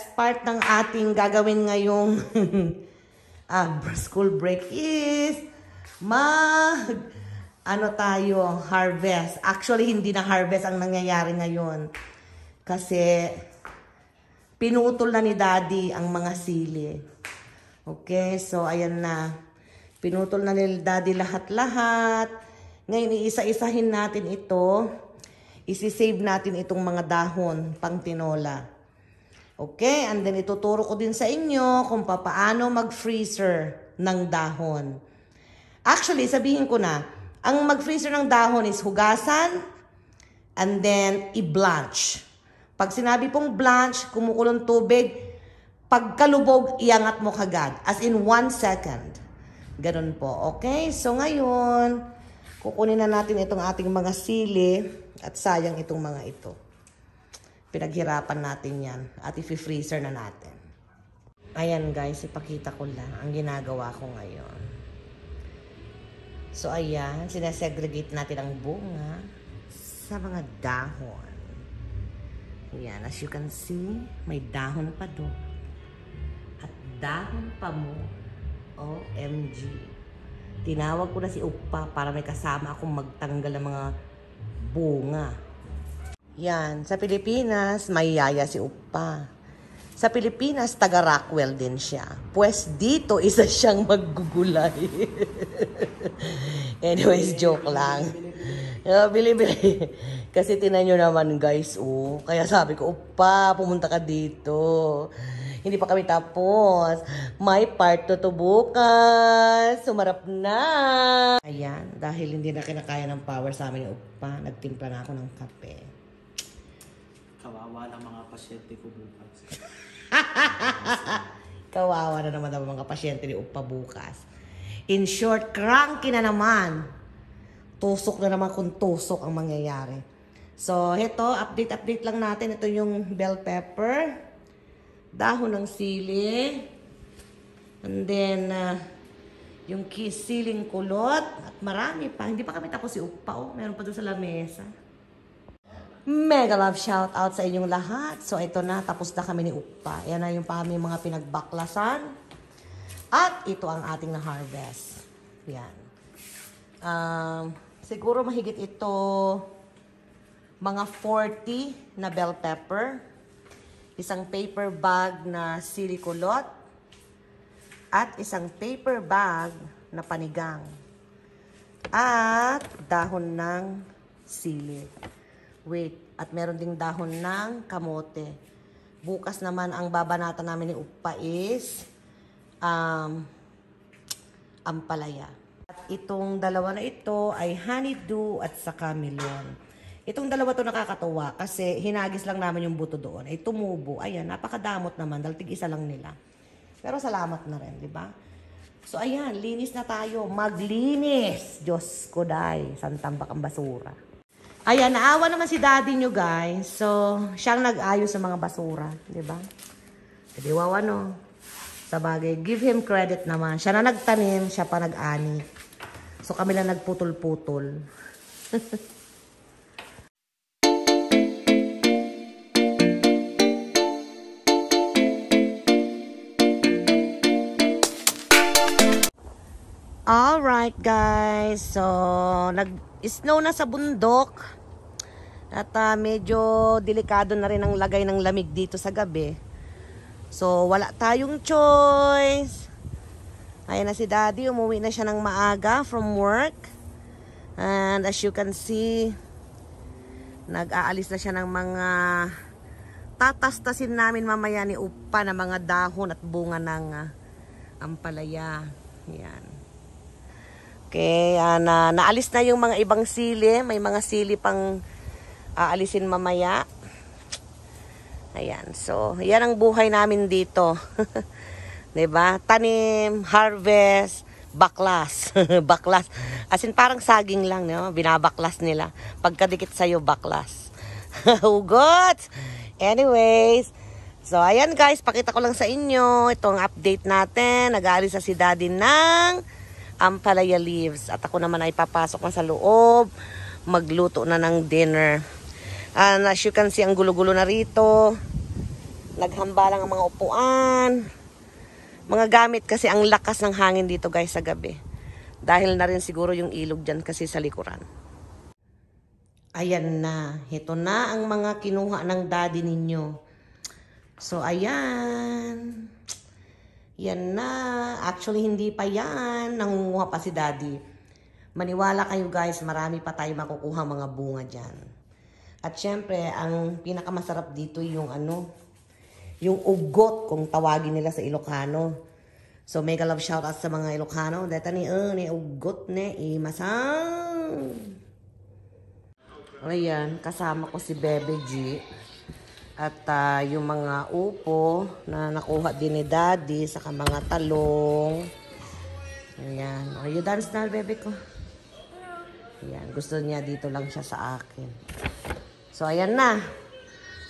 best part ng ating gagawin ngayong school break is harvest. Actually, hindi na harvest ang nangyayari ngayon. Kasi, pinutol na ni Daddy ang mga sili. Okay, so ayan na. Pinutol na ni Daddy lahat-lahat. Ngayon, iisa-isahin natin ito. Isi-save natin itong mga dahon pang tinola. Okay, and then ituturo ko din sa inyo kung paano mag-freezer ng dahon. Actually, sabihin ko na, ang mag-freezer ng dahon is hugasan and then i-blanch. Pag sinabi pong blanch, kumukulong tubig, pagkalubog, iangat mo kagad. As in 1 second. Ganun po. Okay, so ngayon, kukunin na natin itong ating mga sili at sayang itong mga ito. Pinaghirapan natin yan at i-freezer na natin. Ayan guys, ipakita ko lang ang ginagawa ko ngayon. So ayan, sinasegregate natin ang bunga sa mga dahon. Ayan, as you can see, may dahon pa doon. At dahon pa mo. OMG. Tinawag ko na si Upa para may kasama akong magtanggal ng mga bunga. Yan, sa Pilipinas, may yaya si Upa. Sa Pilipinas, taga Rockwell din siya. Pues dito, isa siyang maggugulay. Anyways, joke lang. Bili-bili. Kasi tinan nyo naman guys, kaya sabi ko, Upa, pumunta ka dito. Hindi pa kami tapos. May part 2 to bukas. Sumarap na. Ayan, dahil hindi na kinakaya ng power sa amin yung Upa, nagtimpla na ako ng kape. Kawawa ng mga pasyente ko bukas. Kawawa na naman ang mga pasyente ni Upa bukas. In short, cranky na naman. Tusok na naman kung tusok ang mangyayari. So, ito, update lang natin. Ito yung bell pepper. Dahon ng sili. And then, yung siling kulot. At marami pa. Hindi pa kami tapos si Upa. Meron pa doon sa lamesa. Mega love shout out sa inyong lahat. So, ito na. Tapos na kami ni Upa. Yan na yung aming mga pinagbaklasan. At ito ang ating na-harvest. Yan. Siguro mahigit ito mga 40 na bell pepper. Isang paper bag na sili kulot. At isang paper bag na panigang. At dahon ng sili. Wait, at meron ding dahon ng kamote. Bukas naman ang babanata namin ni Upa is ampalaya. At itong dalawa na ito ay honeydew at saka melon. Itong dalawa to nakakatuwa kasi hinagis lang namin yung buto doon. Ay tumubo. Ayan, napakadamot naman dahil tig-isa lang nila. Pero salamat na rin, di ba? So ayan, linis na tayo. Maglinis! Diyos ko day, santambak ang basura. Ayan, naawa naman si Daddy nyo, guys. So, siyang nag-ayos sa mga basura. Diba? Hindi wawa, no? Sa bagay, give him credit naman. Siya na nagtanim, siya pa nag-ani. So, kami lang nagputol-putol. Alright, guys. So, nag-snow na sa bundok. At medyo delikado na rin ang lagay ng lamig dito sa gabi. So, wala tayong choice. Ayan na si Daddy. Umuwi na siya ng maaga from work. And as you can see, nag-aalis na siya ng mga tatastasin namin mamaya ni Upa na mga dahon at bunga ng ampalaya. Yan. Okay, naalis na yung mga ibang sili. May mga sili pang aalisin mamaya. Ayan, so yan ang buhay namin dito. Diba? Tanim, harvest, baklas. Baklas. As in parang saging lang, no? Binabaklas nila. Pagkadikit sa'yo, baklas. Hugot! Anyways, so ayan guys, pakita ko lang sa inyo itong update natin. Nag-aalis na si Daddy ng ampalaya leaves. At ako naman ay papasok na sa loob. Magluto na ng dinner. And as you can see, ang gulo-gulo na rito. Naghambalang ang mga upuan. Mga gamit kasi ang lakas ng hangin dito guys sa gabi. Dahil na rin siguro yung ilog dyan kasi sa likuran. Ayan na. Ito na ang mga kinuha ng daddy ninyo. So, ayan. Yan na. Actually, hindi pa yan. Nangunguha pa si daddy. Maniwala kayo guys, marami pa tayo makukuha mga bunga dyan. At syempre, ang pinakamasarap dito yung yung ugot kung tawagin nila sa Ilocano. So, mega love shoutout sa mga Ilocano. Dito ni ugot ni imasang. Ayan, kasama ko si Bebe G. At yung mga upo na nakuha din ni Daddy, saka mga talong. Ayan. O, you dance na, bebe ko. Ayan, gusto niya dito lang siya sa akin. So, ayan na.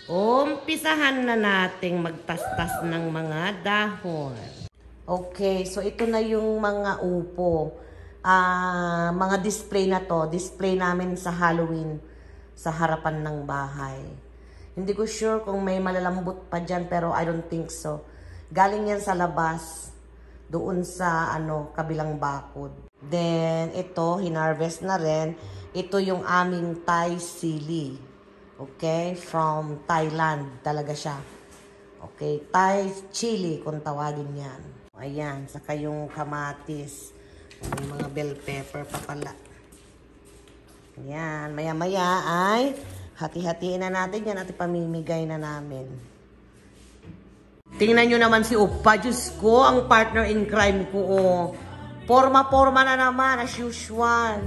Umpisahan na nating magtastas ng mga dahon. Okay, so ito na yung mga upo. Mga display na to. Display namin sa Halloween sa harapan ng bahay. Hindi ko sure kung may malalambot pa dyan, pero I don't think so. Galing yan sa labas, doon sa kabilang bakod. Then, ito, hinarvest na rin. Ito yung aming Thai sili. Okay? From Thailand talaga siya. Okay? Thai chili, kung tawagin yan. Ayan, saka yung kamatis. May mga bell pepper pa pala. Ayan, maya-maya ay hati-hatiin na natin yan at ipamimigay na namin. Tingnan nyo naman si Opa. Diyos ko, ang partner in crime ko. Oh. Forma-forma na naman, as usual.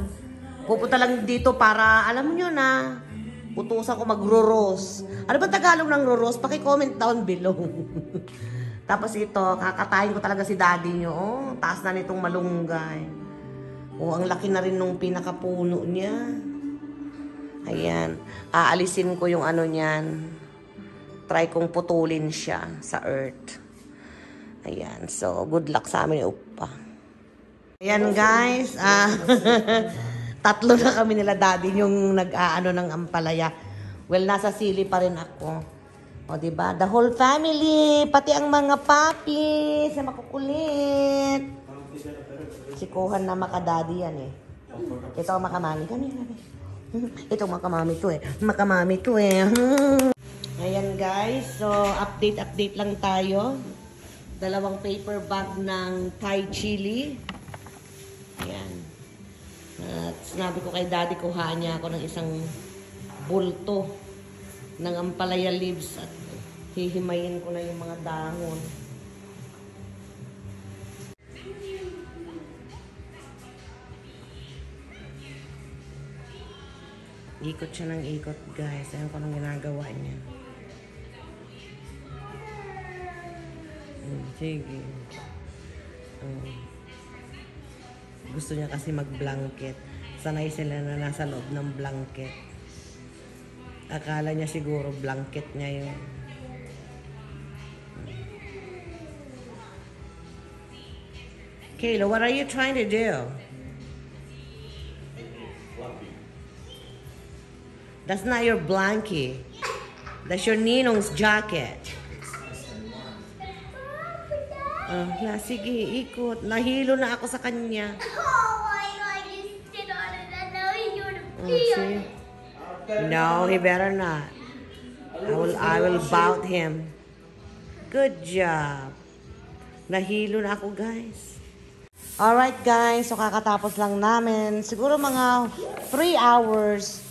Pupunta lang dito para, alam nyo na, utusan ko magro-roast. Ano ba Tagalog ng ro-roast? Paki-comment down below. Tapos ito, kakatayin ko talaga si daddy nyo. Oh, taas na nitong malunggay. Oh, ang laki na rin nung pinakapuno niya. Ayan. Aalisin ko yung niyan. Try kong putulin siya sa earth. Ayan. So, good luck sa amin, Upa. Ayan, guys. Tatlo na kami nila daddy yung nag-aano ng ampalaya. Well, nasa sili pa rin ako. O, diba? The whole family, pati ang mga puppies na makukulit. Sikuhan na makadadi yan eh. Ito ang makamami. Kami. Ito makamami to eh. Makamami to eh. Ayan guys, so update lang tayo. 2 paper bag ng Thai chili. Ayan. At sinabi ko kay daddy, kuhaan niya ako ng isang bulto ng ampalaya leaves at hihimayin ko na yung mga dahon. Ikot siya ng ikot, guys. Ayan ko nang ginagawa niya. Sige. Gusto niya kasi mag-blanket. Sanay sila na nasa loob ng blanket. Akala niya siguro blanket niya yun. Kayla, what are you trying to do? That's not your blankie. That's your ninong's jacket. Yeah, sige, ikot. Nahilo na ako sa kanya. Oh my God, you sit on it and now you're gonna See? feel. No, he better not. I will bout him. Good job. Nahilo na ako, guys. Alright, guys. So, kakatapos lang namin. Siguro mga 3 hours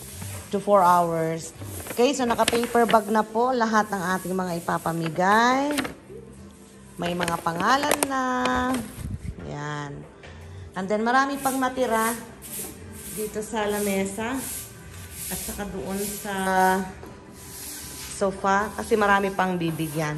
to 4 hours. Okay, so naka-paper bag na po lahat ng ating mga ipapamigay. May mga pangalan na. Yan. And then, marami pang matira dito sa lamesa. At saka doon sa sofa. Kasi marami pang bibigyan.